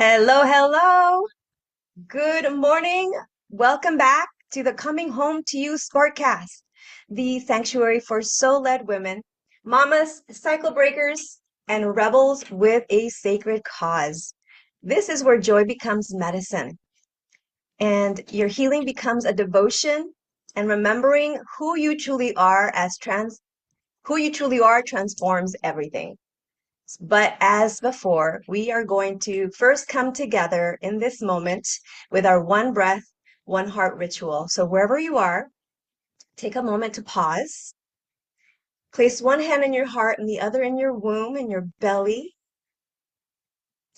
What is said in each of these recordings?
Hello, hello. Good morning. Welcome back to the Coming Home to You Sparkcast, the sanctuary for soul-led women, mamas, cycle breakers, and rebels with a sacred cause. This is where joy becomes medicine and your healing becomes a devotion, and remembering who you truly are transforms everything. But as before, we are going to first come together in this moment with our one breath, one heart ritual. So wherever you are, take a moment to pause. Place one hand in your heart and the other in your womb, in your belly,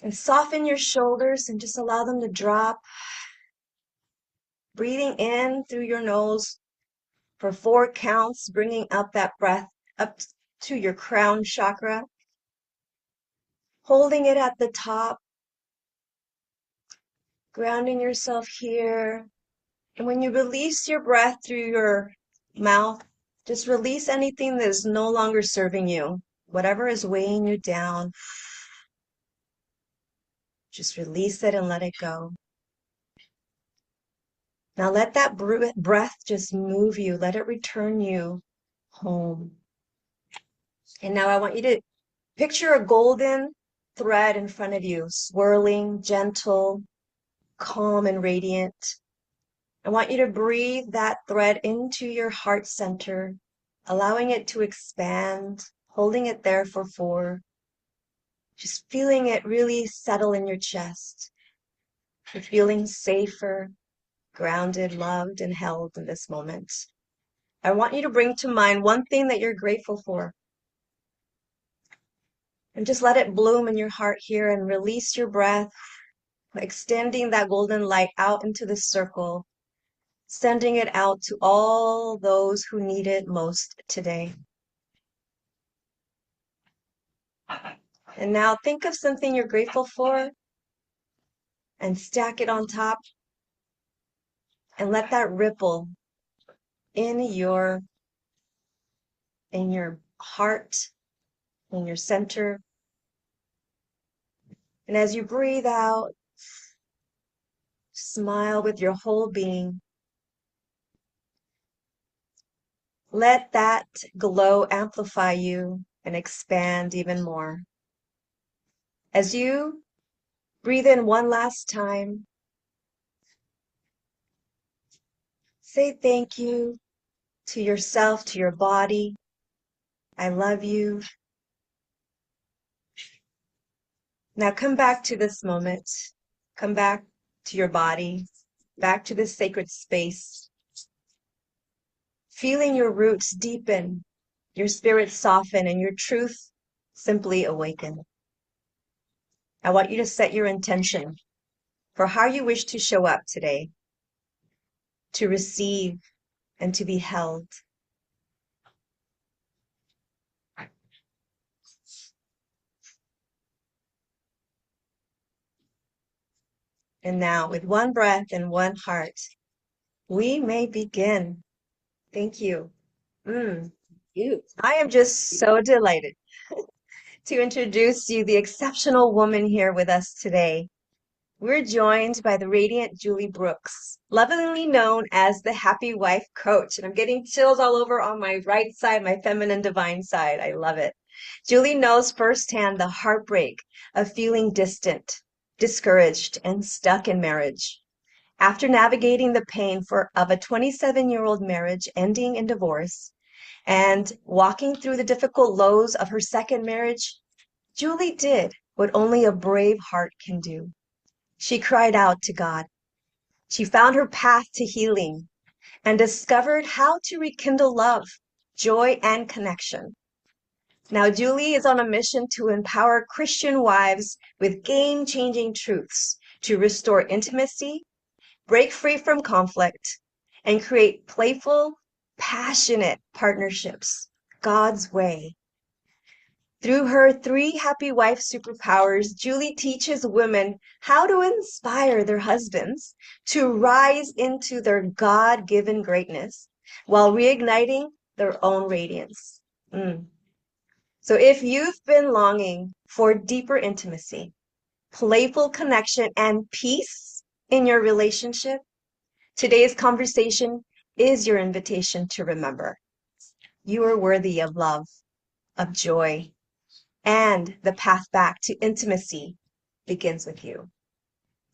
and soften your shoulders and just allow them to drop. Breathing in through your nose for 4 counts, bringing up that breath up to your crown chakra, holding it at the top, grounding yourself here. And when you release your breath through your mouth, just release anything that is no longer serving you. Whatever is weighing you down, just release it and let it go. Now let that breath just move you. Let it return you home. And now I want you to picture a golden thread in front of you, swirling, gentle, calm, and radiant. I want you to breathe that thread into your heart center, allowing it to expand, holding it there for 4, just feeling it really settle in your chest. You're feeling safer, grounded, loved, and held in this moment. I want you to bring to mind one thing that you're grateful for. And just let it bloom in your heart here and release your breath, extending that golden light out into the circle, sending it out to all those who need it most today. And now think of something you're grateful for and stack it on top and let that ripple in your heart, in your center. And as you breathe out, smile with your whole being. Let that glow amplify you and expand even more. As you breathe in one last time, say thank you to yourself, to your body. I love you. Now come back to this moment. Come back to your body, back to this sacred space. Feeling your roots deepen, your spirit soften, and your truth simply awaken. I want you to set your intention for how you wish to show up today, to receive and to be held. And now, with one breath and one heart, we may begin. Thank you. I am just so delighted to introduce you the exceptional woman here with us today. We're joined by the radiant Julie Brooks, lovingly known as the Happy Wife Coach. And I'm getting chills all over on my right side, my feminine divine side. I love it. Julie knows firsthand the heartbreak of feeling distant, discouraged, and stuck in marriage. After navigating the pain of a 27-year-old marriage ending in divorce and walking through the difficult lows of her second marriage, Julie did what only a brave heart can do. She cried out to God. She found her path to healing and discovered how to rekindle love, joy, and connection. Now, Julie is on a mission to empower Christian wives with game-changing truths to restore intimacy, break free from conflict, and create playful, passionate partnerships God's way. Through her 3 Happy Wife superpowers, Julie teaches women how to inspire their husbands to rise into their God-given greatness while reigniting their own radiance. So if you've been longing for deeper intimacy, playful connection, and peace in your relationship? Today's conversation is your invitation to remember you are worthy of love, of joy, and the path back to intimacy begins with you.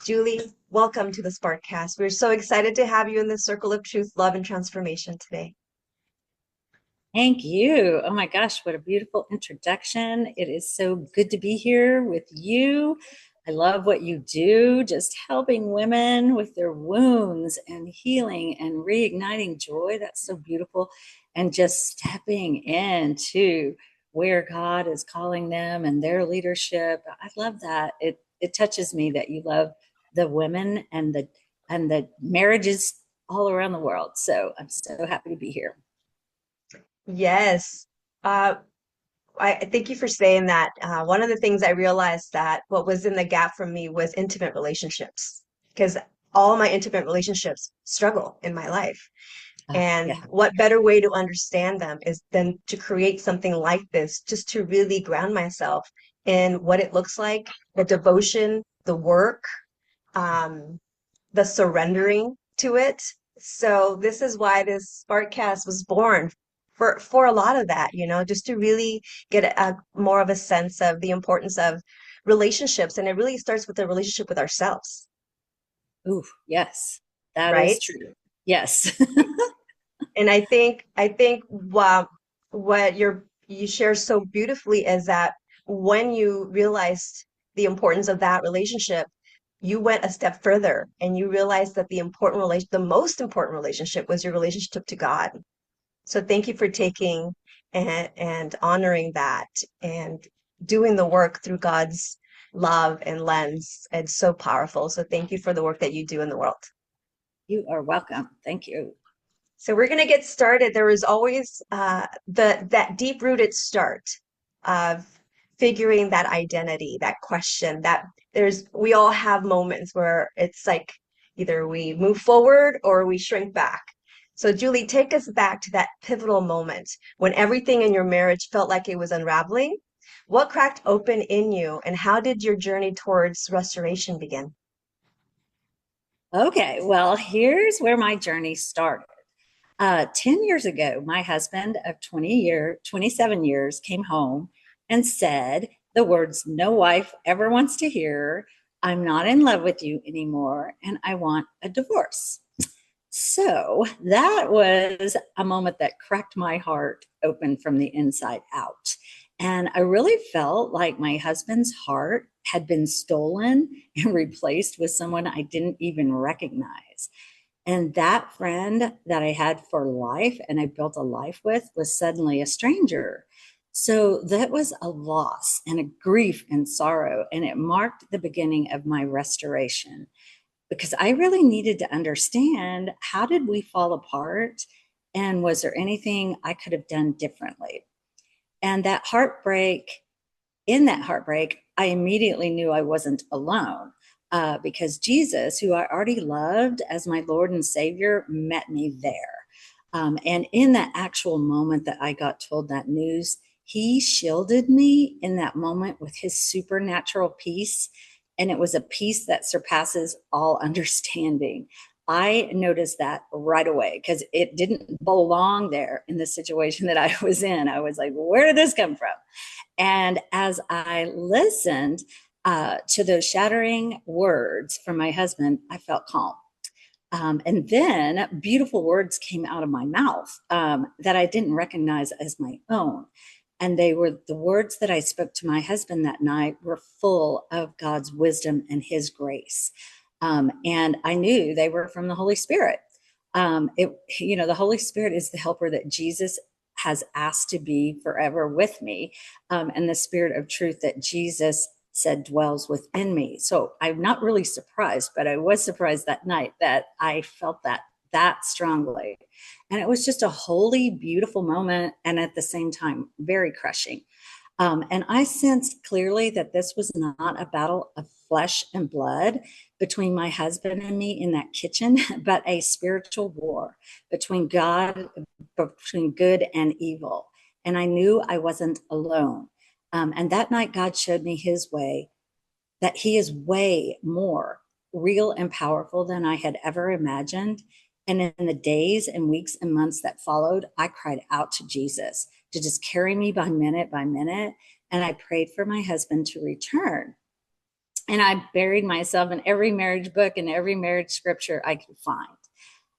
Julie, welcome to the Sparkcast. We're so excited to have you in this circle of truth, love, and transformation today. Thank you. Oh my gosh, what a beautiful introduction. It is so good to be here with you. I love what you do, just helping women with their wounds and healing and reigniting joy. That's so beautiful. And just stepping into where God is calling them and their leadership. I love that. It touches me that you love the women and the marriages all around the world. So I'm so happy to be here. Yes. Uh, I thank you for saying that. One of the things I realized that what was in the gap for me was intimate relationships, because all my intimate relationships struggle in my life. And Yeah. what better way to understand them is than to create something like this, just to really ground myself in what it looks like, the devotion, the work, um, the surrendering to it. So this is why this Sparkcast was born for a lot of that, just to really get more of a sense of the importance of relationships. And it really starts with the relationship with ourselves, Ooh, yes, that is right? true. Yes. And I think what you share so beautifully is that when you realized the importance of that relationship, you went a step further and you realized that the most important relationship was your relationship to God. So thank you for taking and honoring that and doing the work through God's love and lens. It's so powerful. So thank you for the work that you do in the world. You are welcome. Thank you. So we're going to get started. There is always that deep-rooted start of figuring that identity, that question, that we all have moments where it's like either we move forward or we shrink back. So Julie, take us back to that pivotal moment when everything in your marriage felt like it was unraveling. What cracked open in you, and how did your journey towards restoration begin? Okay, well, here's where my journey started. 10 years ago, my husband of 27 years came home and said the words no wife ever wants to hear. I'm not in love with you anymore, and I want a divorce. So that was a moment that cracked my heart open from the inside out. And I really felt like my husband's heart had been stolen and replaced with someone I didn't even recognize. And that friend that I had for life and I built a life with was suddenly a stranger. So that was a loss and a grief and sorrow. And it marked the beginning of my restoration because I really needed to understand, how did we fall apart? And was there anything I could have done differently? And in that heartbreak, I immediately knew I wasn't alone, because Jesus, who I already loved as my Lord and Savior, met me there. And in that actual moment that I got told that news, he shielded me in that moment with his supernatural peace. And it was a peace that surpasses all understanding. I noticed that right away because it didn't belong there in the situation that I was in. I was like, where did this come from? And as I listened to those shattering words from my husband, I felt calm. And then beautiful words came out of my mouth that I didn't recognize as my own. And they were the words that I spoke to my husband that night were full of God's wisdom and his grace. And I knew they were from the Holy Spirit. The Holy Spirit is the helper that Jesus has asked to be forever with me, and the spirit of truth that Jesus said dwells within me. So I'm not really surprised, but I was surprised that night that I felt that strongly. And it was just a holy, beautiful moment. And at the same time, very crushing. And I sensed clearly that this was not a battle of flesh and blood between my husband and me in that kitchen, but a spiritual war between good and evil. And I knew I wasn't alone. And that night, God showed me his way that he is way more real and powerful than I had ever imagined. And in the days and weeks and months that followed, I cried out to Jesus to just carry me by minute by minute. And I prayed for my husband to return. And I buried myself in every marriage book and every marriage scripture I could find.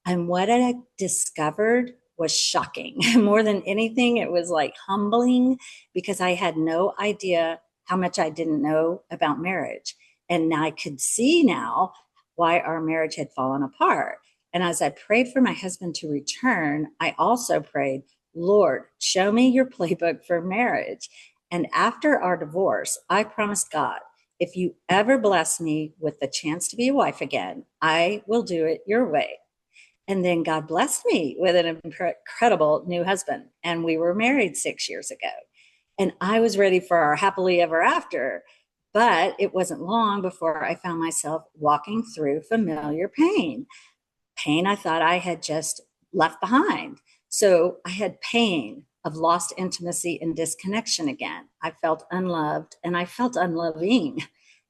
And what I discovered was shocking. More than anything, it was like humbling because I had no idea how much I didn't know about marriage. And I could see now why our marriage had fallen apart. And as I prayed for my husband to return, I also prayed, Lord, show me your playbook for marriage. And after our divorce, I promised God, if you ever bless me with the chance to be a wife again, I will do it your way. And then God blessed me with an incredible new husband. And we were married 6 years ago. And I was ready for our happily ever after. But it wasn't long before I found myself walking through familiar pain, pain I thought I had just left behind. So I had pain of lost intimacy and disconnection again. I felt unloved and I felt unloving.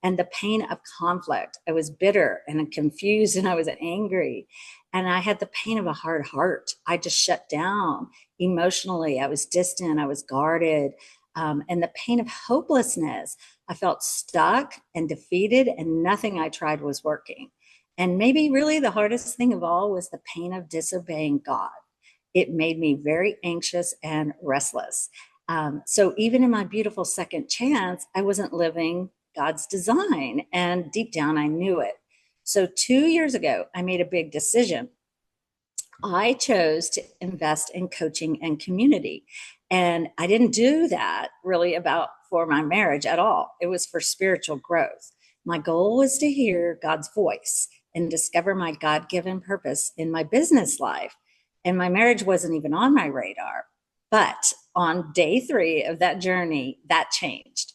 And the pain of conflict. I was bitter and confused and I was angry. And I had the pain of a hard heart. I just shut down emotionally. I was distant. I was guarded. And the pain of hopelessness. I felt stuck and defeated, and nothing I tried was working. And maybe really the hardest thing of all was the pain of disobeying God. It made me very anxious and restless. So even in my beautiful second chance, I wasn't living God's design. And deep down, I knew it. So 2 years ago, I made a big decision. I chose to invest in coaching and community. And I didn't do that really about for my marriage at all. It was for spiritual growth. My goal was to hear God's voice and discover my God given purpose in my business life. And my marriage wasn't even on my radar. But on day 3 of that journey, that changed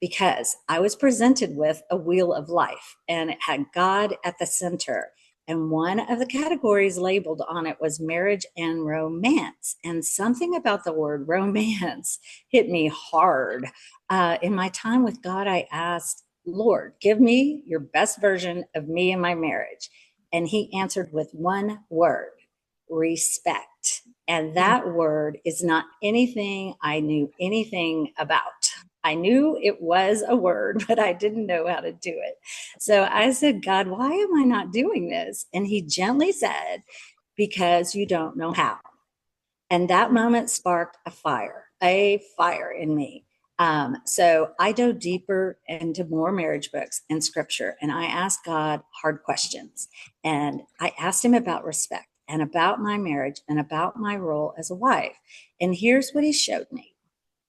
because I was presented with a wheel of life and it had God at the center. And one of the categories labeled on it was marriage and romance. And something about the word romance hit me hard. In my time with God, I asked, Lord, give me your best version of me and my marriage. And he answered with one word, respect. And that word is not anything I knew anything about. I knew it was a word, but I didn't know how to do it. So I said, God, why am I not doing this? And he gently said, because you don't know how. And that moment sparked a fire in me. So I dove deeper into more marriage books and scripture, and I asked God hard questions. And I asked him about respect and about my marriage and about my role as a wife. And here's what he showed me.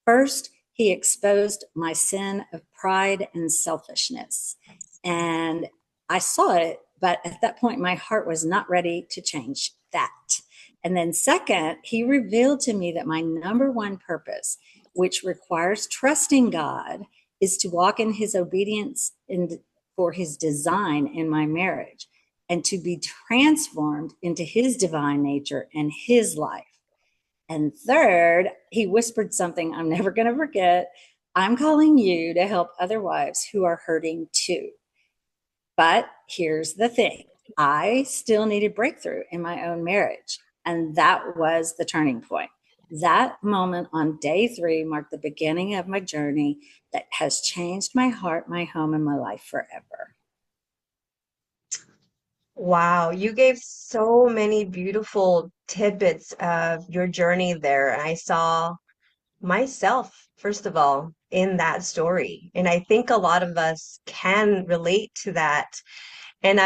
First, he exposed my sin of pride and selfishness. And I saw it, but at that point, my heart was not ready to change that. And then, second, he revealed to me that my number one purpose, which requires trusting God, is to walk in his obedience for his design in my marriage and to be transformed into his divine nature and his life. And third, he whispered something I'm never going to forget. I'm calling you to help other wives who are hurting too. But here's the thing. I still needed breakthrough in my own marriage. And that was the turning point. That moment on day 3 marked the beginning of my journey that has changed my heart, my home, and my life forever. Wow, you gave so many beautiful tidbits of your journey there. I saw myself, first of all, in that story. And I think a lot of us can relate to that. And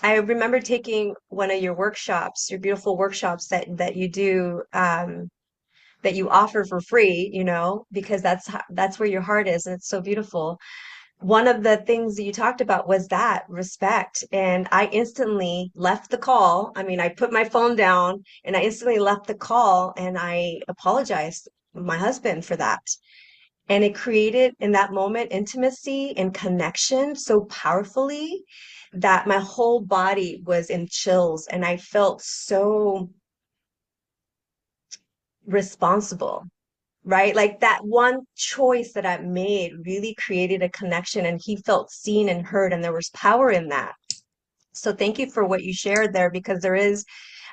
I remember taking one of your workshops, your beautiful workshops that you do, that you offer for free, because that's where your heart is, and it's so beautiful. One of the things that you talked about was that respect. And I instantly left the call. I mean, I put my phone down and I instantly left the call and I apologized to my husband for that. And it created in that moment intimacy and connection so powerfully that my whole body was in chills and I felt so responsible, right? Like that one choice that I made really created a connection, and he felt seen and heard, and there was power in that. So thank you for what you shared there, because there is,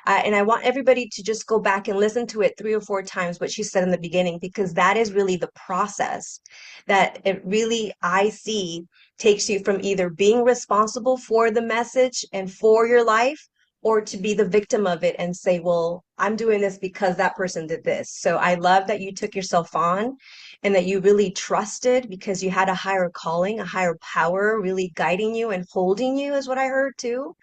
and I want everybody to just go back and listen to it 3 or 4 times, what she said in the beginning, because that is really the process that it really, I see, takes you from either being responsible for the message and for your life, or to be the victim of it and say, well, I'm doing this because that person did this. So I love that you took yourself on and that you really trusted, because you had a higher calling, a higher power really guiding you and holding you, is what I heard too.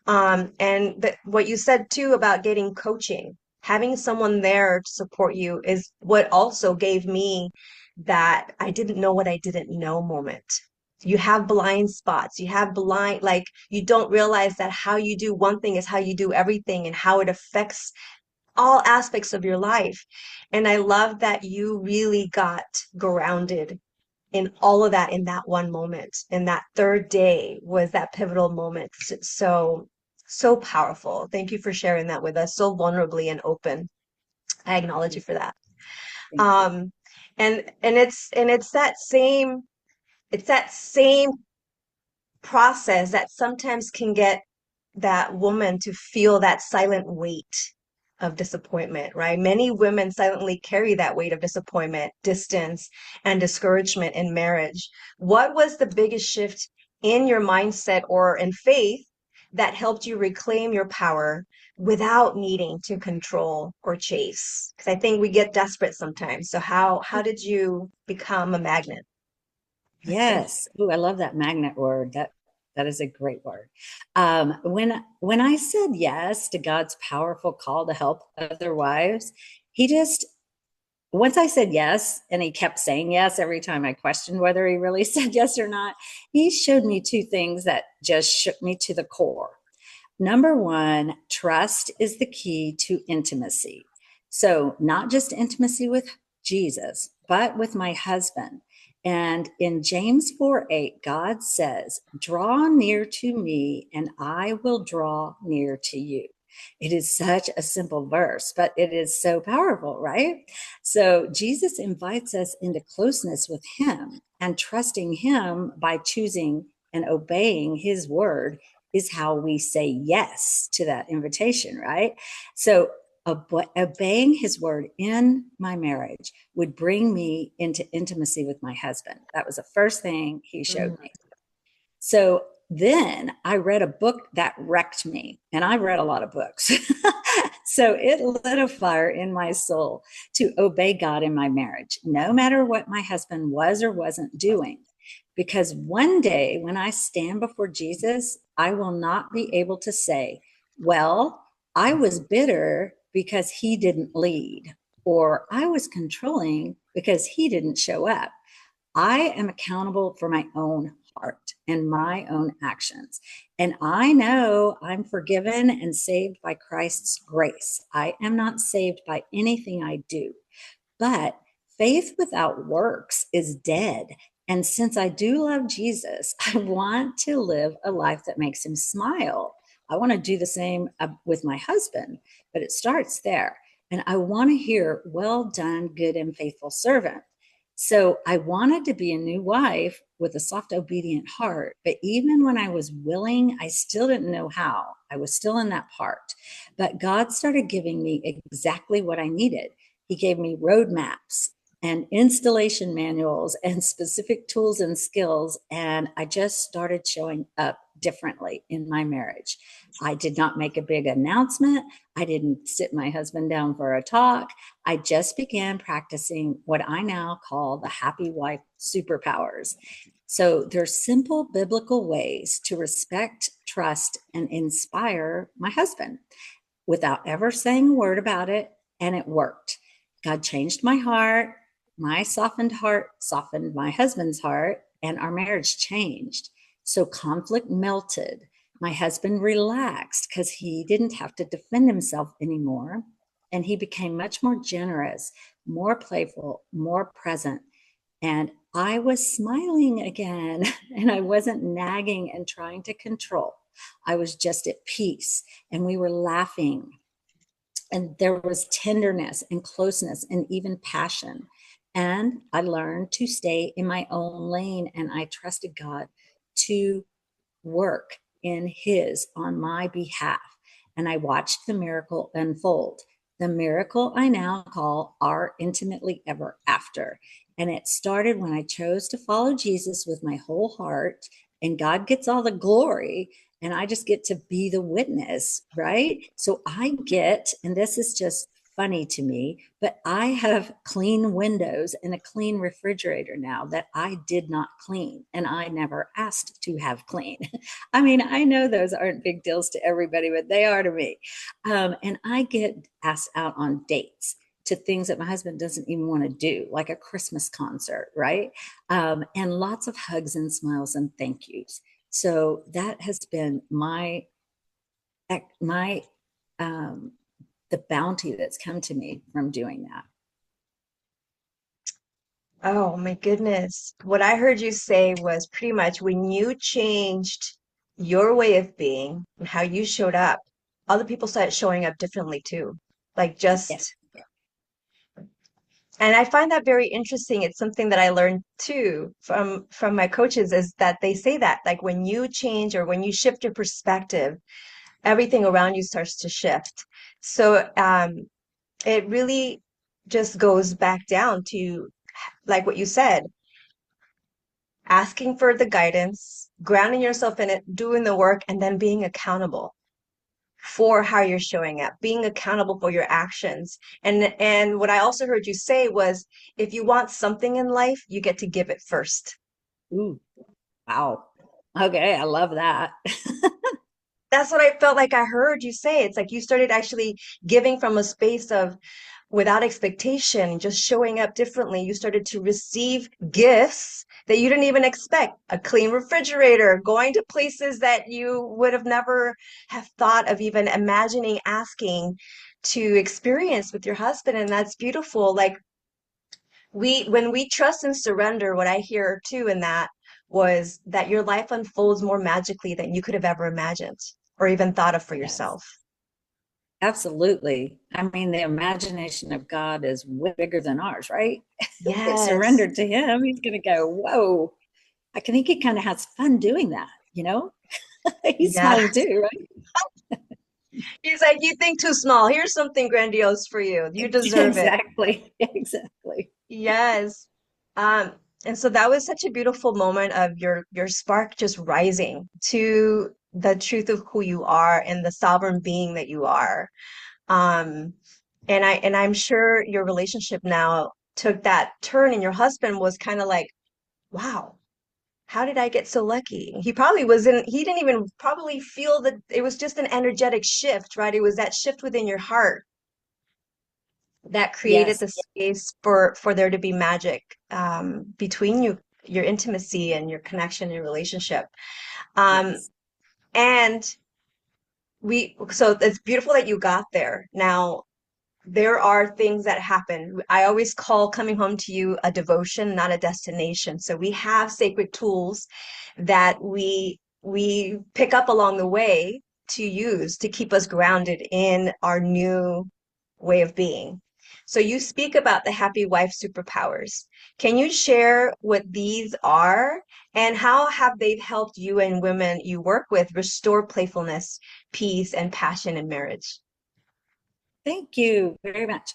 And that what you said too about getting coaching, having someone there to support you is what also gave me that I didn't know what I didn't know moment. You have blind spots. You have blind, like you don't realize that how you do one thing is how you do everything, and how it affects all aspects of your life. And I love that you really got grounded in all of that in that one moment. And that third day was that pivotal moment. So, so powerful. Thank you for sharing that with us so vulnerably and open. I acknowledge you for that. Thank you. Um, and it's that same process that sometimes can get that woman to feel that silent weight of disappointment, right? Many women silently carry that weight of disappointment, distance, and discouragement in marriage. What was the biggest shift in your mindset or in faith that helped you reclaim your power without needing to control or chase? Because I think we get desperate sometimes. So how did you become a magnet? Yes. Oh, I love that magnet word. That is a great word. When I said yes to God's powerful call to help other wives, he just once I said yes, and he kept saying yes every time I questioned whether he really said yes or not, he showed me two things that just shook me to the core. Number one, trust is the key to intimacy. So, not just intimacy with Jesus, but with my husband. And in James 4:8, God says, draw near to me, and I will draw near to you. It is such a simple verse, but it is so powerful, right? So, Jesus invites us into closeness with him, and trusting him by choosing and obeying his word is how we say yes to that invitation, right? So obeying his word in my marriage would bring me into intimacy with my husband. That was the first thing he showed Mm. me. So then I read a book that wrecked me, and I read a lot of books. So it lit a fire in my soul to obey God in my marriage, no matter what my husband was or wasn't doing. Because one day when I stand before Jesus, I will not be able to say, well, I was bitter because he didn't lead, or I was controlling because he didn't show up. I am accountable for my own heart and my own actions. And I know I'm forgiven and saved by Christ's grace. I am not saved by anything I do. But faith without works is dead. And since I do love Jesus, I want to live a life that makes him smile. I want to do the same with my husband, but it starts there. And I want to hear, well done, good and faithful servant. So I wanted to be a new wife with a soft, obedient heart. But even when I was willing, I still didn't know how. I was still in that part. But God started giving me exactly what I needed. He gave me roadmaps and installation manuals and specific tools and skills. And I just started showing up differently in my marriage. I did not make a big announcement. I didn't sit my husband down for a talk. I just began practicing what I now call the happy wife superpowers. So there's simple biblical ways to respect, trust, and inspire my husband without ever saying a word about it. And it worked. God changed my heart. My softened heart softened my husband's heart, and our marriage changed. So conflict melted. My husband relaxed because he didn't have to defend himself anymore. And he became much more generous, more playful, more present. And I was smiling again, and I wasn't nagging and trying to control. I was just at peace, and we were laughing. And there was tenderness and closeness and even passion. And I learned to stay in my own lane, and I trusted God to work in his on my behalf. And I watched the miracle unfold. The miracle I now call our intimately ever after. And it started when I chose to follow Jesus with my whole heart, and God gets all the glory. And I just get to be the witness, right? So I get, and this is just funny to me, but I have clean windows and a clean refrigerator now that I did not clean and I never asked to have clean. I mean, I know those aren't big deals to everybody, but they are to me. And I get asked out on dates to things that my husband doesn't even want to do, like a Christmas concert, right? And lots of hugs and smiles and thank yous. So that has been my um, the bounty that's come to me from doing that. Oh my goodness. What I heard you say was pretty much when you changed your way of being and how you showed up, other people started showing up differently too. Like Yes. just, and I find that very interesting. It's something that I learned too from my coaches is that they say that like when you change or when you shift your perspective, everything around you starts to shift. So it really just goes back down to like what you said, asking for the guidance, grounding yourself in it, doing the work, and then being accountable for how you're showing up, being accountable for your actions. And what I also heard you say was if you want something in life, you get to give it first. Ooh, wow. Okay, I love that. That's what I felt like I heard you say. It's like you started actually giving from a space of without expectation, just showing up differently. You started to receive gifts that you didn't even expect. A clean refrigerator, going to places that you would have never have thought of even imagining asking to experience with your husband. And that's beautiful. Like when we trust and surrender, what I hear too in that was that your life unfolds more magically than you could have ever imagined or even thought of for Yes, yourself. absolutely. I mean, the imagination of God is way bigger than ours, right? Get Yes. surrendered to him. He's going to go, whoa. I can think he kind of has fun doing that, you know? He's Yeah. smiling too, right? He's like, you think too small. Here's something grandiose for you. You deserve it. Exactly. Exactly. Yes. Um, and so that was such a beautiful moment of your spark just rising to the truth of who you are and the sovereign being that you are. Um, and I'm sure your relationship now took that turn and your husband was kind of like, wow, how did I get so lucky? He probably wasn't, he didn't even probably feel that it was just an energetic shift, right? It was that shift within your heart that created Yes. the space for there to be magic between you, your intimacy and your connection and relationship. Um, Yes. and so it's beautiful that you got there. Now, there are things that happen. I always call coming home to you a devotion, not a destination. So we have sacred tools that we pick up along the way to use to keep us grounded in our new way of being. So you speak about the happy wife superpowers. Can you share what these are and how have they helped you and women you work with restore playfulness, peace, and passion in marriage? Thank you very much.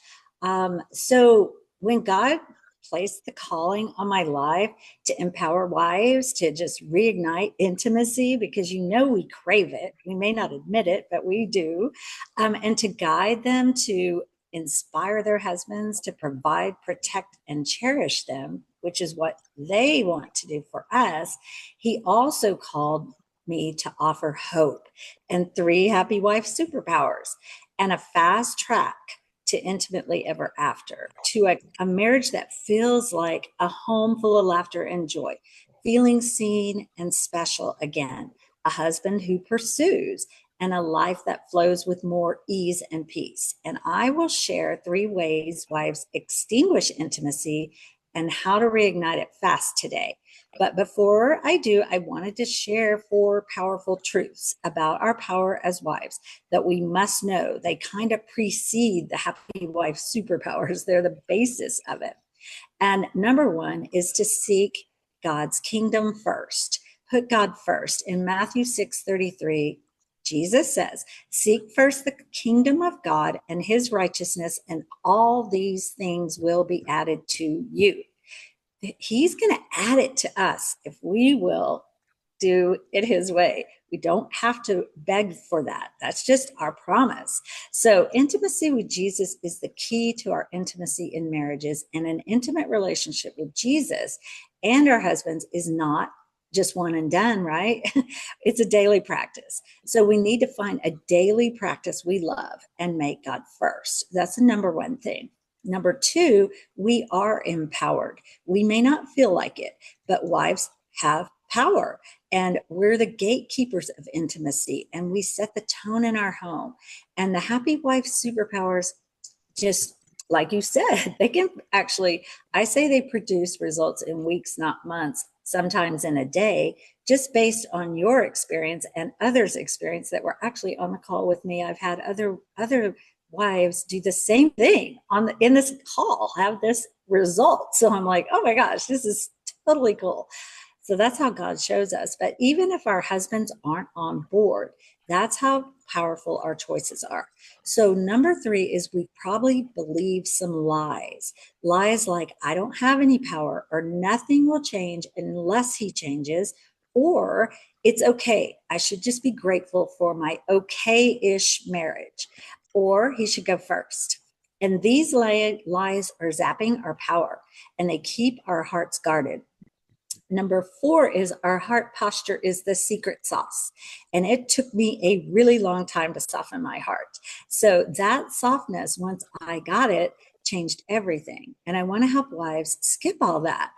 So when God placed the calling on my life to empower wives to just reignite intimacy, because you know we crave it, we may not admit it, but we do, and to guide them to inspire their husbands to provide, protect, and cherish them, which is what they want to do for us. He also called me to offer hope and three happy wife superpowers and a fast track to intimately ever after, to a marriage that feels like a home full of laughter and joy, feeling seen and special again, a husband who pursues, and a life that flows with more ease and peace. And I will share three ways wives extinguish intimacy and how to reignite it fast today. But before I do, I wanted to share 4 powerful truths about our power as wives that we must know. They kind of precede the happy wife superpowers, they're the basis of it. And number 1 is to seek God's kingdom first. Put God first. In Matthew 6:33, Jesus says, seek first the kingdom of God and his righteousness, and all these things will be added to you. He's going to add it to us if we will do it his way. We don't have to beg for that. That's just our promise. So intimacy with Jesus is the key to our intimacy in marriages, and an intimate relationship with Jesus and our husbands is not just one and done, right? It's a daily practice. So we need to find a daily practice we love and make God first. That's the number 1 thing. Number 2, we are empowered. We may not feel like it, but wives have power, and we're the gatekeepers of intimacy, and we set the tone in our home. And the happy wife superpowers, just like you said, they can actually, I say they produce results in weeks, not months, sometimes in a day, just based on your experience and others' experience that were actually on the call with me. I've had other wives do the same thing in this call, have this result. So I'm like, oh my gosh, this is totally cool. So that's how God shows us. But even if our husbands aren't on board, that's how powerful our choices are. So number 3 is we probably believe some lies. Lies like, I don't have any power, or nothing will change unless he changes, or it's okay, I should just be grateful for my okay-ish marriage, or he should go first. And these lies are zapping our power, and they keep our hearts guarded. Number 4 is our heart posture is the secret sauce. And it took me a really long time to soften my heart. So that softness, once I got it, changed everything. And I want to help wives skip all that,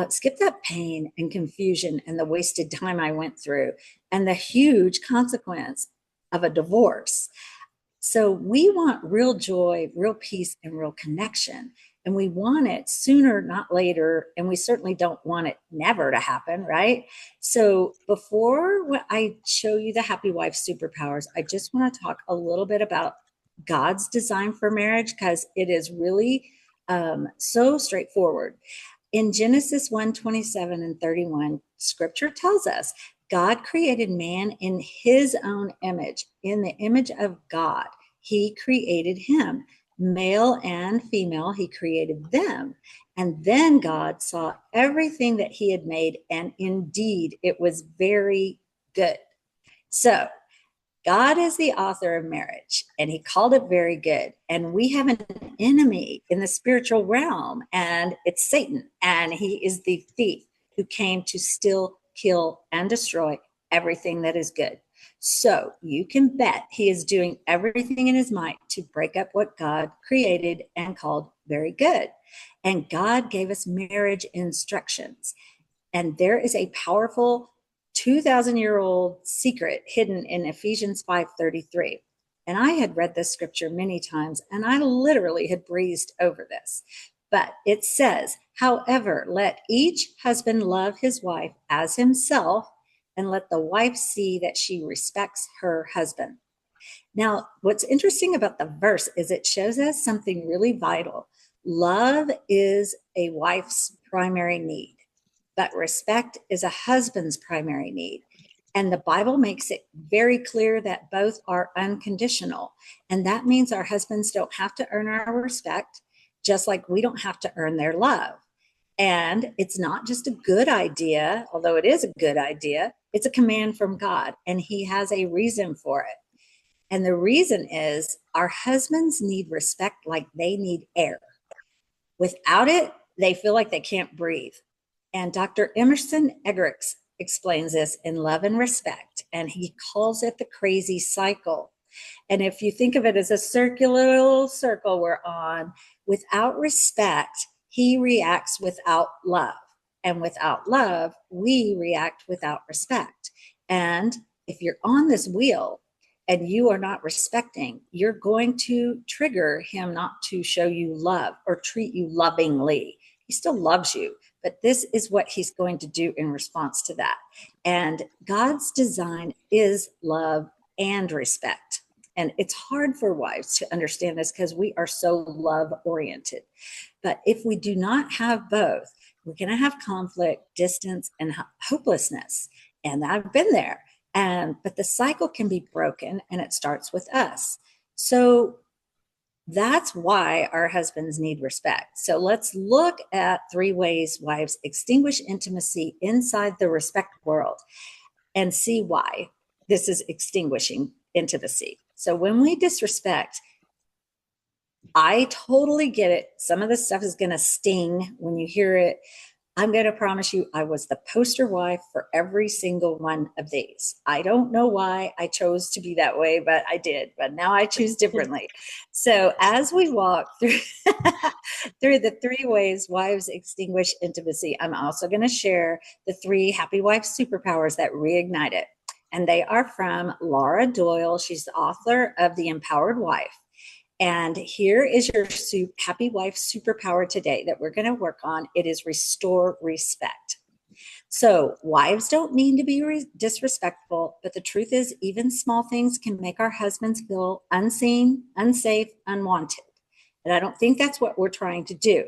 skip that pain and confusion and the wasted time I went through and the huge consequence of a divorce. So we want real joy, real peace, and real connection. And we want it sooner, not later. And we certainly don't want it never to happen, right? So before I show you the happy wife superpowers, I just want to talk a little bit about God's design for marriage, because it is really so straightforward. In Genesis 1:27 and 31, scripture tells us God created man in his own image. In the image of God, he created him. Male and female, he created them. And then God saw everything that he had made, and indeed, it was very good. So God is the author of marriage, and he called it very good. And we have an enemy in the spiritual realm, and it's Satan. And he is the thief who came to steal, kill, and destroy everything that is good. So you can bet he is doing everything in his might to break up what God created and called very good. And God gave us marriage instructions. And there is a powerful 2,000-year-old secret hidden in Ephesians 5:33. And I had read this scripture many times, and I literally had breezed over this. But it says, however, let each husband love his wife as himself, and let the wife see that she respects her husband. Now, what's interesting about the verse is it shows us something really vital. Love is a wife's primary need, but respect is a husband's primary need. And the Bible makes it very clear that both are unconditional. And that means our husbands don't have to earn our respect, just like we don't have to earn their love. And it's not just a good idea, although it is a good idea, it's a command from God, and he has a reason for it. And the reason is our husbands need respect like they need air. Without it, they feel like they can't breathe. And Dr. Emerson Eggerichs explains this in Love and Respect, and he calls it the crazy cycle. And if you think of it as a circular little circle we're on, without respect, he reacts without love. And without love, we react without respect. And if you're on this wheel and you are not respecting, you're going to trigger him not to show you love or treat you lovingly. He still loves you, but this is what he's going to do in response to that. And God's design is love and respect. And it's hard for wives to understand this because we are so love oriented. But if we do not have both, we're going to have conflict, distance, and hopelessness. And I've been there. But the cycle can be broken, and it starts with us. So that's why our husbands need respect. So let's look at 3 ways wives extinguish intimacy inside the respect world and see why this is extinguishing intimacy. So when we disrespect, I totally get it. Some of this stuff is going to sting when you hear it. I'm going to promise you, I was the poster wife for every single one of these. I don't know why I chose to be that way, but I did. But now I choose differently. So as we walk through, through the 3 ways wives extinguish intimacy, I'm also going to share the 3 happy wife superpowers that reignite it. And they are from Laura Doyle. She's the author of The Empowered Wife. And here is your happy wife superpower today that we're going to work on. It is restore respect. So wives don't mean to be disrespectful, but the truth is even small things can make our husbands feel unseen, unsafe, unwanted. And I don't think that's what we're trying to do.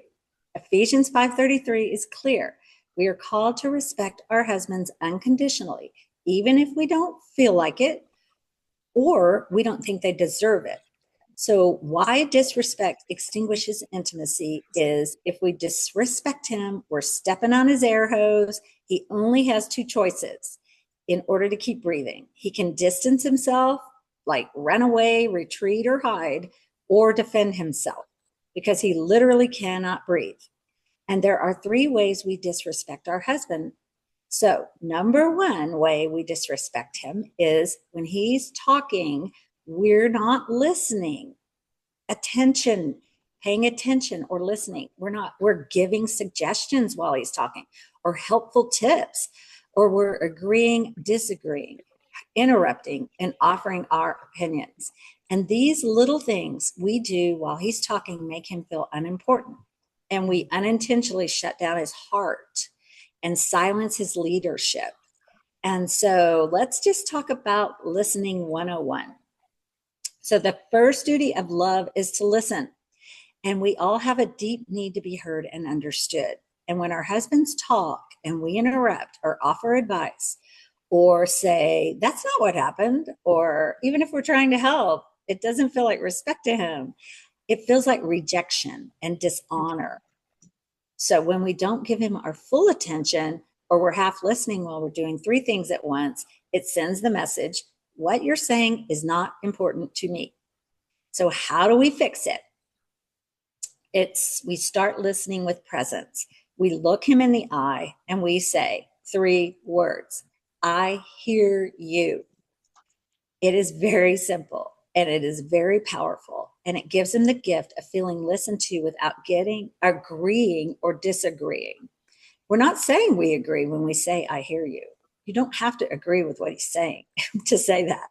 Ephesians 5:33 is clear. We are called to respect our husbands unconditionally, even if we don't feel like it or we don't think they deserve it. So why disrespect extinguishes intimacy is if we disrespect him, we're stepping on his air hose. He only has 2 choices in order to keep breathing. He can distance himself, like run away, retreat, or hide, or defend himself because he literally cannot breathe. And there are 3 ways we disrespect our husband. So number 1 way we disrespect him is when he's talking, we're not listening, paying attention or listening. We're giving suggestions while he's talking or helpful tips, or we're agreeing, disagreeing, interrupting, and offering our opinions. And these little things we do while he's talking make him feel unimportant. And we unintentionally shut down his heart and silence his leadership. And so let's just talk about listening 101. So the first duty of love is to listen. And we all have a deep need to be heard and understood. And when our husbands talk and we interrupt or offer advice or say, that's not what happened, or even if we're trying to help, it doesn't feel like respect to him. It feels like rejection and dishonor. So when we don't give him our full attention or we're half listening while we're doing 3 things at once, it sends the message, what you're saying is not important to me. So how do we fix it? We start listening with presence. We look him in the eye and we say 3 words. I hear you. It is very simple and it is very powerful. And it gives him the gift of feeling listened to without agreeing or disagreeing. We're not saying we agree when we say, I hear you. You don't have to agree with what he's saying to say that.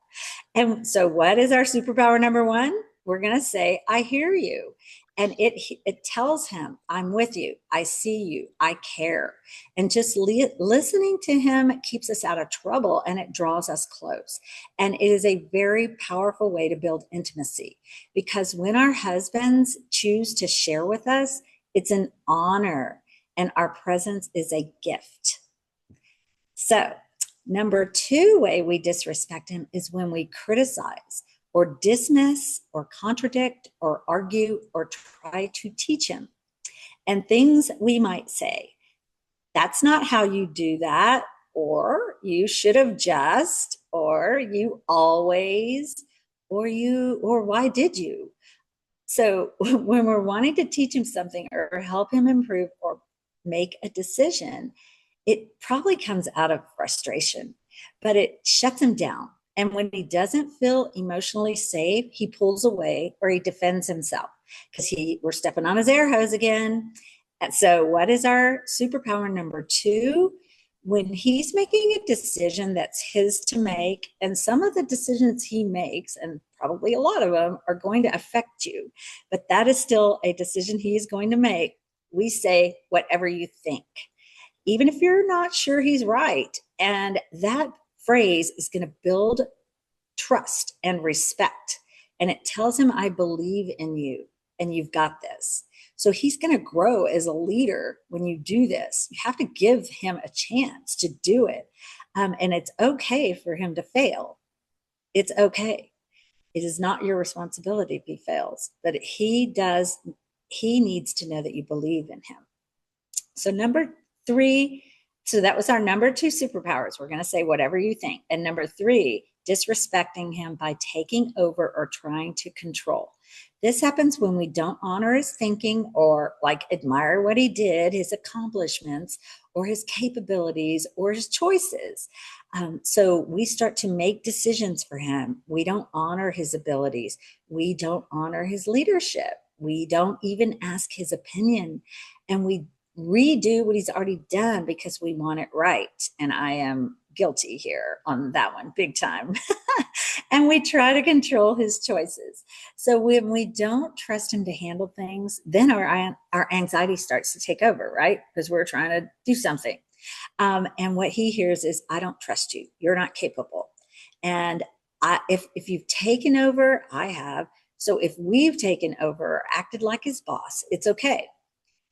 And so what is our superpower number 1? We're going to say, I hear you. And it tells him, I'm with you. I see you. I care. And just listening to him keeps us out of trouble and it draws us close. And it is a very powerful way to build intimacy because when our husbands choose to share with us, it's an honor and our presence is a gift. So number 2 way we disrespect him is when we criticize or dismiss or contradict or argue or try to teach him. And things we might say, that's not how you do that, or you should have just, or you always, or why did you? So when we're wanting to teach him something or help him improve or make a decision, it probably comes out of frustration, but it shuts him down. And when he doesn't feel emotionally safe, he pulls away or he defends himself because we're stepping on his air hose again. And so what is our superpower number 2? When he's making a decision that's his to make, and some of the decisions he makes, and probably a lot of them, are going to affect you, but that is still a decision he is going to make. We say whatever you think, even if you're not sure he's right. And that phrase is going to build trust and respect. And it tells him, I believe in you and you've got this. So he's going to grow as a leader when you do this. You have to give him a chance to do it. And it's okay for him to fail. It's okay. It is not your responsibility if he fails, but he needs to know that you believe in him. So number three, so that was our number two superpowers. We're going to say whatever you think. And number three, disrespecting him by taking over or trying to control. This happens when we don't honor his thinking or like admire what he did, his accomplishments, or his capabilities, or his choices. So we start to make decisions for him. We don't honor his abilities. We don't honor his leadership. We don't even ask his opinion. And we redo what he's already done because we want it right. And I am guilty here on that one, big time. And we try to control his choices. So when we don't trust him to handle things, then our anxiety starts to take over, right? Because we're trying to do something. And what he hears is, I don't trust you. You're not capable. And if you've taken over, I have. So if we've taken over or acted like his boss, it's okay.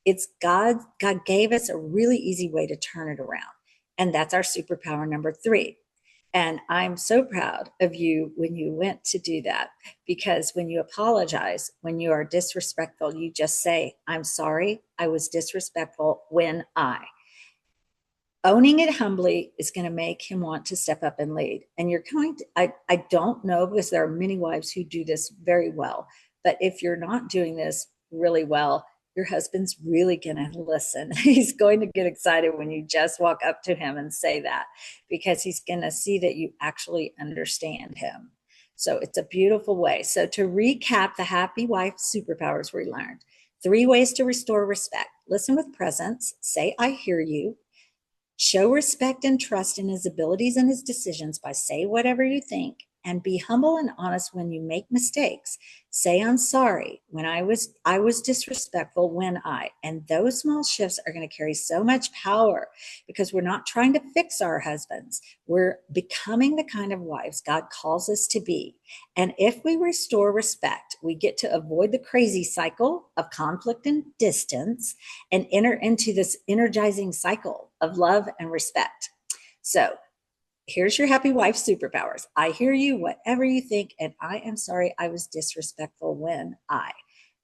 It's God. God gave us a really easy way to turn it around. And that's our superpower number three. And I'm so proud of you when you went to do that, because when you apologize, when you are disrespectful, you just say, I'm sorry, I was disrespectful when I. Owning it humbly is going to make him want to step up and lead. And you're going to, I don't know, because there are many wives who do this very well. But if you're not doing this really well, your husband's really going to listen. He's going to get excited when you just walk up to him and say that, because he's going to see that you actually understand him. So it's a beautiful way. So to recap the happy wife superpowers we learned: 3 ways to restore respect. Listen with presence. Say, I hear you. Show respect and trust in his abilities and his decisions by say whatever you think, and be humble and honest when you make mistakes. Say, I'm sorry when I was disrespectful when I. And those small shifts are going to carry so much power, because we're not trying to fix our husbands. We're becoming the kind of wives God calls us to be. And if we restore respect, we get to avoid the crazy cycle of conflict and distance and enter into this energizing cycle of love and respect. So here's your happy wife superpowers. I hear you, whatever you think, and I am sorry I was disrespectful when I.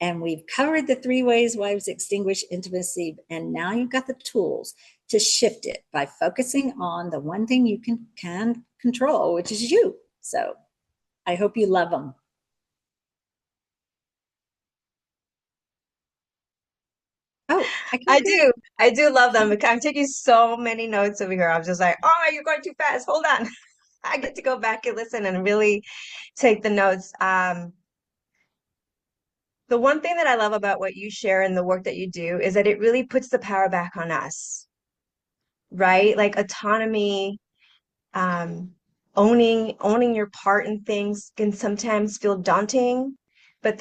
And we've covered the 3 ways wives extinguish intimacy, and now you've got the tools to shift it by focusing on the one thing you can control, which is you. So I hope you love them. Oh, I I can't hear do. I do love them. I'm taking so many notes over here. I'm just like, oh, you're going too fast. Hold on. I get to go back and listen and really take the notes. The one thing that I love about what you share and the work that you do is that it really puts the power back on us, right? Like autonomy, um, owning your part in things can sometimes feel daunting, but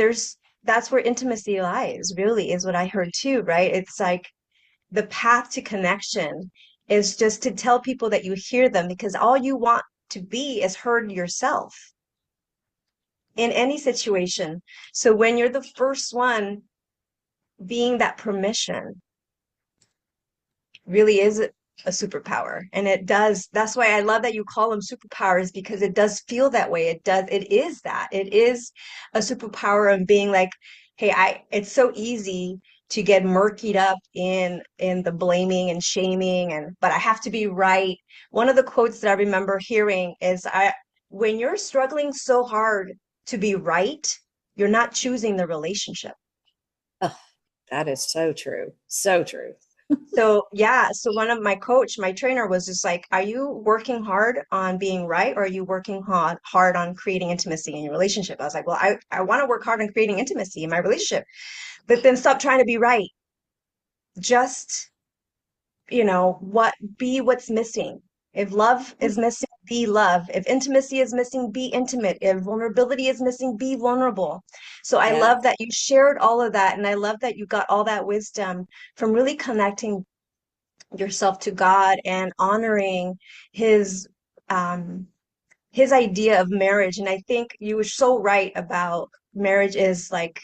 that's where intimacy lies, really, is what I heard too, right? It's like the path to connection is just to tell people that you hear them, because all you want to be is heard yourself in any situation. So when you're the first one being that permission, really is a superpower. And it does, that's why I love that you call them superpowers, because it does feel that way. It is that. It is a superpower of being like, hey, it's so easy to get murkied up in the blaming and shaming, but I have to be right. One of the quotes that I remember hearing is, when you're struggling so hard to be right, you're not choosing the relationship. Oh, that is so true. So true. So yeah, so one of my trainer was just like, are you working hard on being right, or are you working hard on creating intimacy in your relationship? I was like, well, I want to work hard on creating intimacy in my relationship, but then stop trying to be right. Just, be what's missing. If love is missing, be love. If intimacy is missing, be intimate. If vulnerability is missing, be vulnerable. So I Yes. love that you shared all of that. And I love that you got all that wisdom from really connecting yourself to God and honoring his um his idea of marriage. And I think you were so right about marriage is like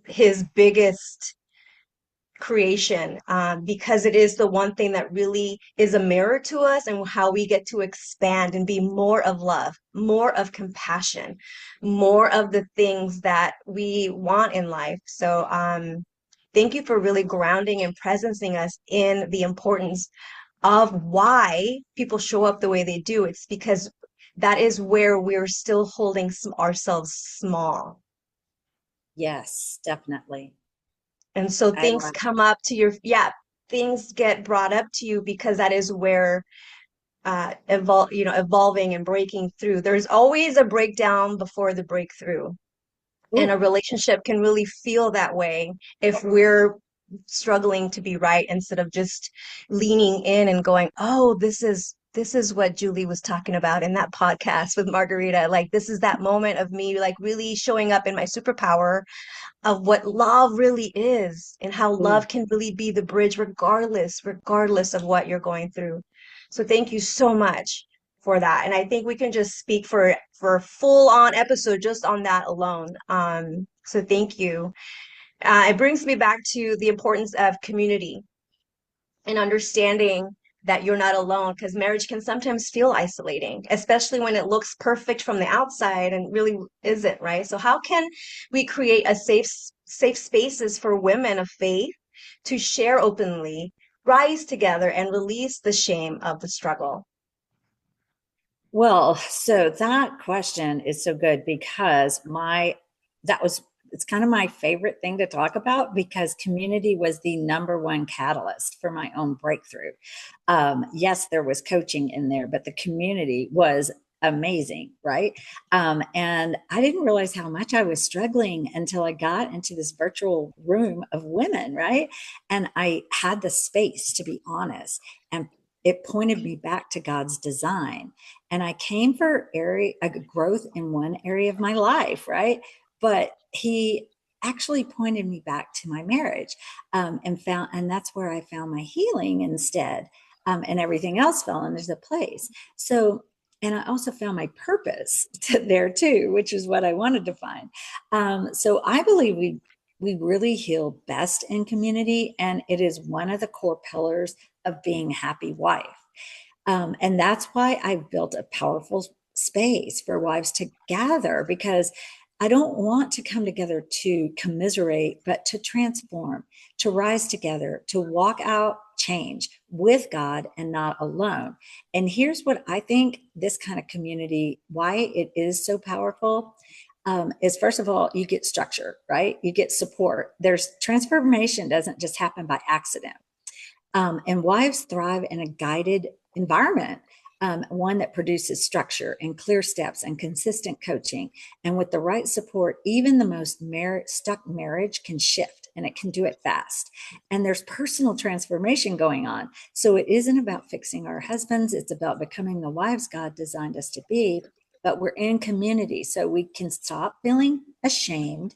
his biggest creation, because it is the one thing that really is a mirror to us and how we get to expand and be more of love, more of compassion, more of the things that we want in life. So, thank you for really grounding and presencing us in the importance of why people show up the way they do. It's because that is where we're still holding ourselves small. Yes, definitely. And so I things love. come up to yeah, things get brought up to you because that is where evolving and breaking through. There's always a breakdown before the breakthrough. And a Ooh, relationship can really feel that way if we're struggling to be right instead of just leaning in and going, "Oh, this is what Julie was talking about in that podcast with Margarita. Like this is that moment of me like really showing up in my superpower of what love really is and how ooh. love can really be the bridge regardless of what you're going through." So thank you so much for that. And I think we can just speak for a full on episode just on that alone. So thank you. It brings me back to the importance of community and understanding that you're not alone because marriage can sometimes feel isolating, especially when it looks perfect from the outside and really isn't, right? So how can we create a safe spaces for women of faith to share openly, rise together, and release the shame of the struggle? Well, so that question is so good because that was, it's kind of my favorite thing to talk about because community was the number one catalyst for my own breakthrough. Yes, there was coaching in there, but the community was amazing, right? And I didn't realize how much I was struggling until I got into this virtual room of women, right? And I had the space to be honest. And it pointed me back to God's design. And I came for a growth in one area of my life, right? But he actually pointed me back to my marriage, and that's where I found my healing instead, and everything else fell into the place. So, and I also found my purpose there too, which is what I wanted to find. So I believe we really heal best in community, and it is one of the core pillars of being a happy wife. And that's why I've built a powerful space for wives to gather because I don't want to come together to commiserate, but to transform, to rise together, to walk out change with God and not alone. And here's what I think this kind of community, why it is so powerful. Is first of all, you get structure, right? You get support. There's transformation doesn't just happen by accident. And wives thrive in a guided environment, one that produces structure and clear steps and consistent coaching. And with the right support, even the most stuck marriage can shift and it can do it fast. And there's personal transformation going on. So it isn't about fixing our husbands, it's about becoming the wives God designed us to be. But we're in community, so we can stop feeling ashamed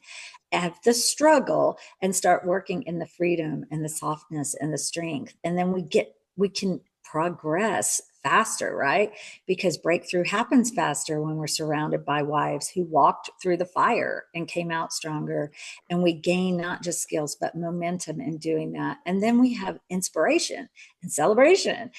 at the struggle and start working in the freedom and the softness and the strength. And then we can progress faster, right? Because breakthrough happens faster when we're surrounded by wives who walked through the fire and came out stronger. And we gain not just skills, but momentum in doing that. And then we have inspiration and celebration,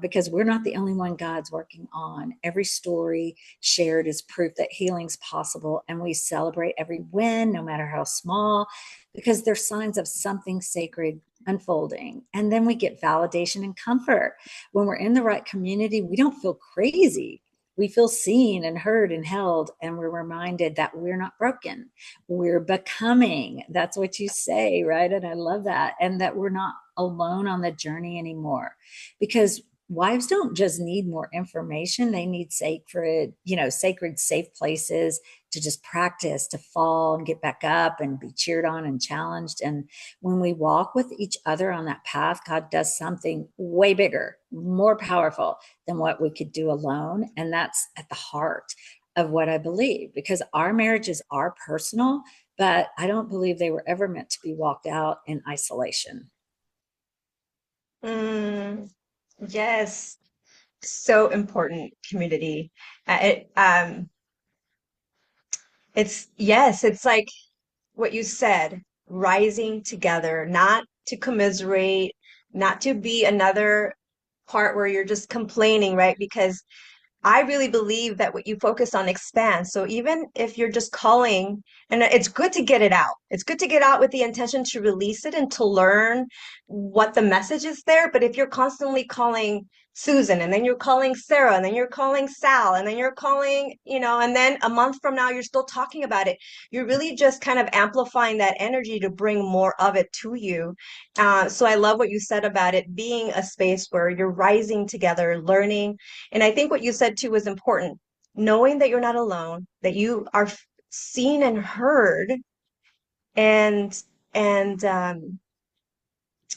because we're not the only one God's working on. Every story shared is proof that healing's possible. And we celebrate every win, no matter how small, because they're signs of something sacred unfolding. And then we get validation and comfort. When we're in the right community, we don't feel crazy. We feel seen and heard and held, and we're reminded that we're not broken. We're becoming. That's what you say, right? And I love that. And that we're not alone on the journey anymore. Because wives don't just need more information, they need sacred, sacred, safe places to just practice, to fall and get back up and be cheered on and challenged. And when we walk with each other on that path, God does something way bigger, more powerful than what we could do alone. And that's at the heart of what I believe, because our marriages are personal, but I don't believe they were ever meant to be walked out in isolation. Mm, yes. So important, community. It it's yes, it's like what you said, rising together, not to commiserate, not to be another part where you're just complaining, right? Because I really believe that what you focus on expands. So even if you're just calling, and it's good to get it out. It's good to get out with the intention to release it and to learn what the message is there. But if you're constantly calling Susan, and then you're calling Sarah, and then you're calling Sal, and then you're calling, and then a month from now you're still talking about it, you're really just kind of amplifying that energy to bring more of it to you. So I love what you said about it being a space where you're rising together, learning, and I think what you said too was important, knowing that you're not alone, that you are seen and heard, and and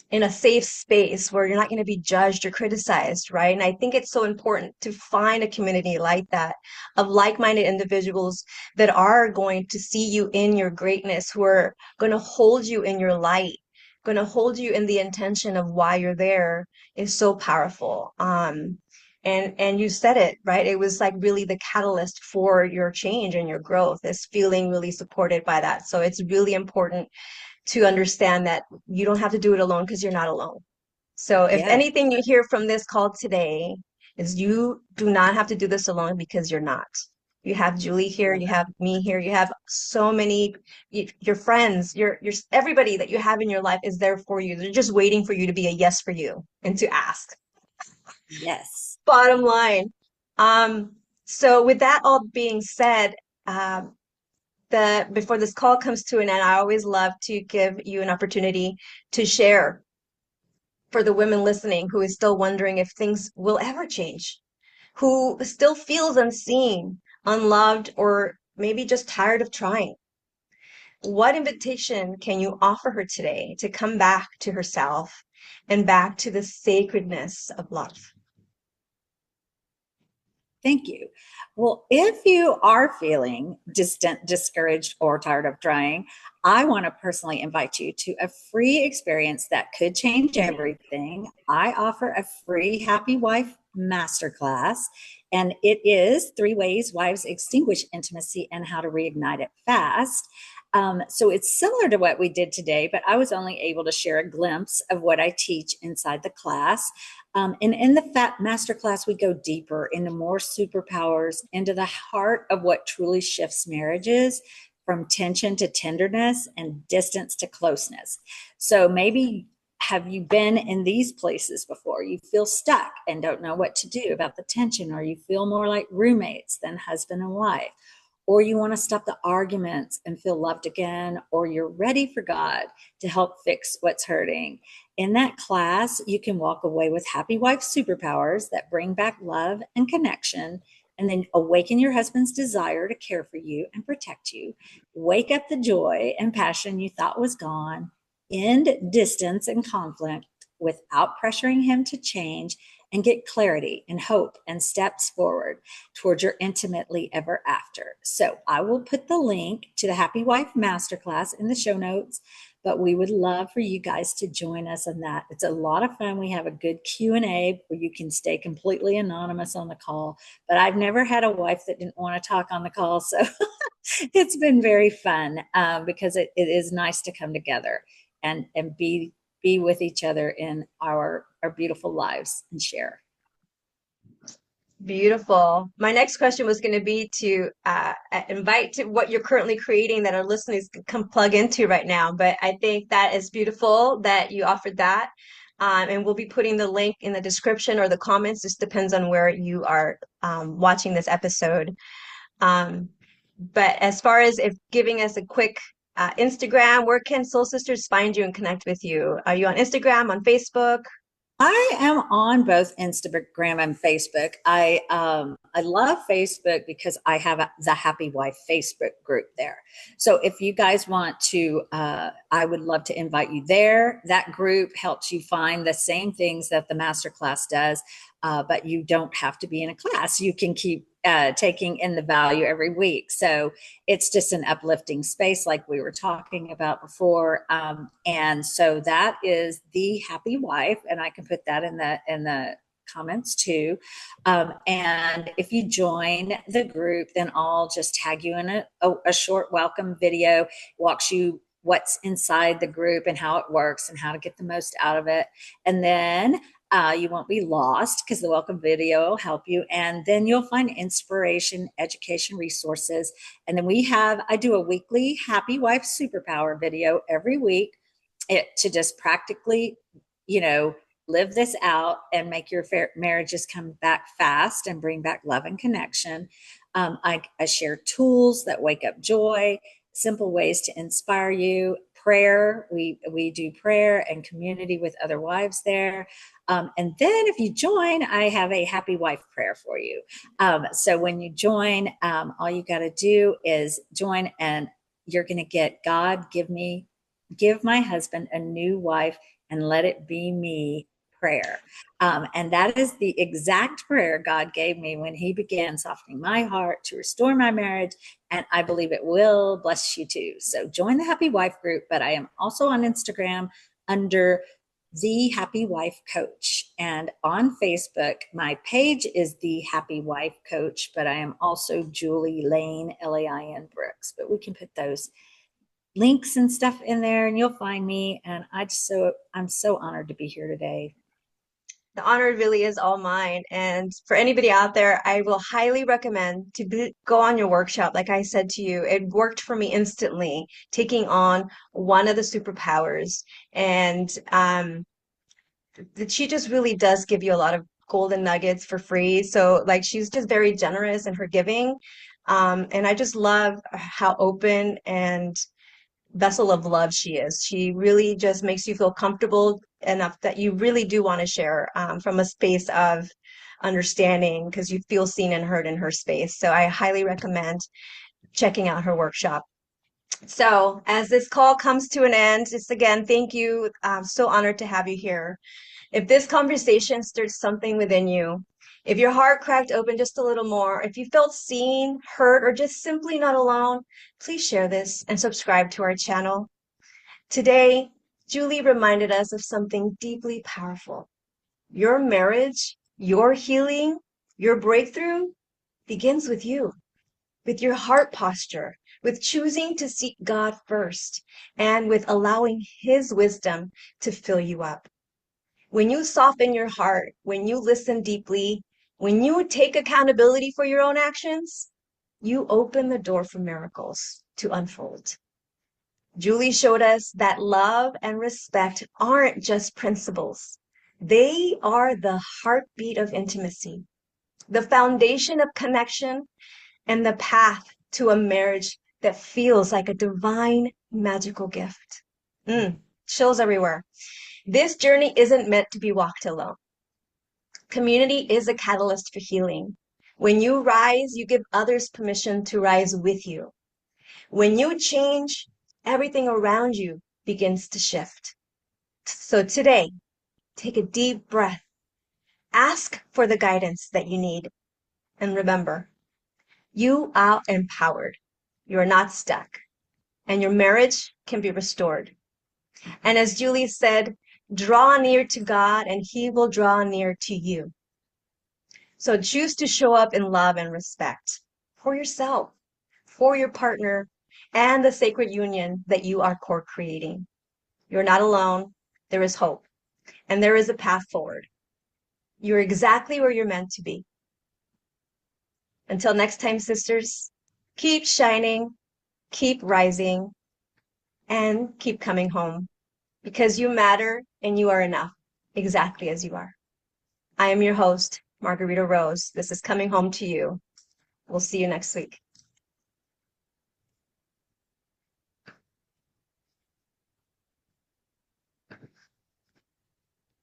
in a safe space where you're not going to be judged or criticized, right? And I think it's so important to find a community like that of like-minded individuals that are going to see you in your greatness, who are going to hold you in your light, going to hold you in the intention of why you're there is so powerful. And you said it, right? It was like really the catalyst for your change and your growth is feeling really supported by that. So it's really important to understand that you don't have to do it alone because you're not alone. So if Yeah. anything you hear from this call today is you do not have to do this alone because you're not. You have Julie here, you have me here, you have so many, your friends, your everybody that you have in your life is there for you. They're just waiting for you to be a yes for you and to ask. Yes. Bottom line. So with that all being said, the before this call comes to an end, I always love to give you an opportunity to share for the women listening who is still wondering if things will ever change, who still feels unseen, unloved, or maybe just tired of trying. What invitation can you offer her today to come back to herself and back to the sacredness of love? Thank you. Well, if you are feeling distant, discouraged, or tired of trying, I want to personally invite you to a free experience that could change everything. I offer a free Happy Wife Masterclass, and it is 3 ways wives extinguish intimacy and how to reignite it fast. So it's similar to what we did today, but I was only able to share a glimpse of what I teach inside the class. And in the Fat Masterclass, we go deeper into more superpowers, into the heart of what truly shifts marriages from tension to tenderness and distance to closeness. So maybe have you been in these places before? You feel stuck and don't know what to do about the tension, or you feel more like roommates than husband and wife, or you want to stop the arguments and feel loved again, or you're ready for God to help fix what's hurting. In that class, you can walk away with happy wife superpowers that bring back love and connection, and then awaken your husband's desire to care for you and protect you. Wake up the joy and passion you thought was gone. End distance and conflict without pressuring him to change, and get clarity and hope and steps forward towards your intimately ever after. So I will put the link to the Happy Wife Masterclass in the show notes, but we would love for you guys to join us in that. It's a lot of fun. We have a good Q&A where you can stay completely anonymous on the call, but I've never had a wife that didn't want to talk on the call. So it's been very fun because it is nice to come together and be with each other in our beautiful lives and share. Beautiful. My next question was going to be to invite to what you're currently creating that our listeners can plug into right now. But I think that is beautiful that you offered that. And we'll be putting the link in the description or the comments. Just depends on where you are watching this episode. Um, but as far as if giving us a quick Instagram, where can Soul Sisters find you and connect with you? Are you on Instagram, on Facebook? I am on both Instagram and Facebook. I love Facebook because I have the Happy Wife Facebook group there. So if you guys want to, I would love to invite you there. That group helps you find the same things that the masterclass does, but you don't have to be in a class. You can keep taking in the value every week. So it's just an uplifting space, like we were talking about before. And so that is the Happy Wife, and I can put that in the comments too. And if you join the group, then I'll just tag you in a short welcome video, walks you what's inside the group and how it works and how to get the most out of it. And then you won't be lost because the welcome video will help you. And then you'll find inspiration, education resources. And then I do a weekly Happy Wife Superpower video every week to just practically, live this out and make your marriages come back fast and bring back love and connection. I share tools that wake up joy, simple ways to inspire you. Prayer, we do prayer and community with other wives there. And then if you join, I have a Happy Wife prayer for you. So when you join, all you got to do is join, and you're going to get God, give my husband a new wife, and let it be me prayer. And that is the exact prayer God gave me when he began softening my heart to restore my marriage. And I believe it will bless you too. So join the Happy Wife group, but I am also on Instagram under The Happy Wife Coach. And on Facebook, my page is The Happy Wife Coach, but I am also Julie Lane, Lain Brooks. But we can put those links and stuff in there and you'll find me. And I'm so honored to be here today. The honor really is all mine. And for anybody out there, I will highly recommend to go on your workshop. Like I said to you, it worked for me instantly, taking on one of the superpowers. And she just really does give you a lot of golden nuggets for free. So like she's just very generous in her giving. And I just love how open and vessel of love she is. She really just makes you feel comfortable enough that you really do want to share from a space of understanding because you feel seen and heard in her space. So I highly recommend checking out her workshop. So as this call comes to an end, just again, thank you. I'm so honored to have you here. If this conversation stirred something within you, if your heart cracked open just a little more, if you felt seen, heard, or just simply not alone, please share this and subscribe to our channel. Today, Julie reminded us of something deeply powerful. Your marriage, your healing, your breakthrough begins with you, with your heart posture, with choosing to seek God first, and with allowing His wisdom to fill you up. When you soften your heart, when you listen deeply, when you take accountability for your own actions, you open the door for miracles to unfold. Julie showed us that love and respect aren't just principles. They are the heartbeat of intimacy, the foundation of connection, and the path to a marriage that feels like a divine, magical gift. Chills everywhere. This journey isn't meant to be walked alone. Community is a catalyst for healing. When you rise, you give others permission to rise with you. When you change, everything around you begins to shift. So today, take a deep breath. Ask for the guidance that you need. And remember, you are empowered. You are not stuck. And your marriage can be restored. And as Julie said, draw near to God and He will draw near to you. So choose to show up in love and respect for yourself, for your partner, and the sacred union that you are co-creating. You're not alone. There is hope, and there is a path forward. You're exactly where you're meant to be. Until next time, sisters, keep shining, keep rising, and keep coming home because you matter and you are enough exactly as you are. I am your host, Margarita Rose. This is Coming Home to You. We'll see you next week.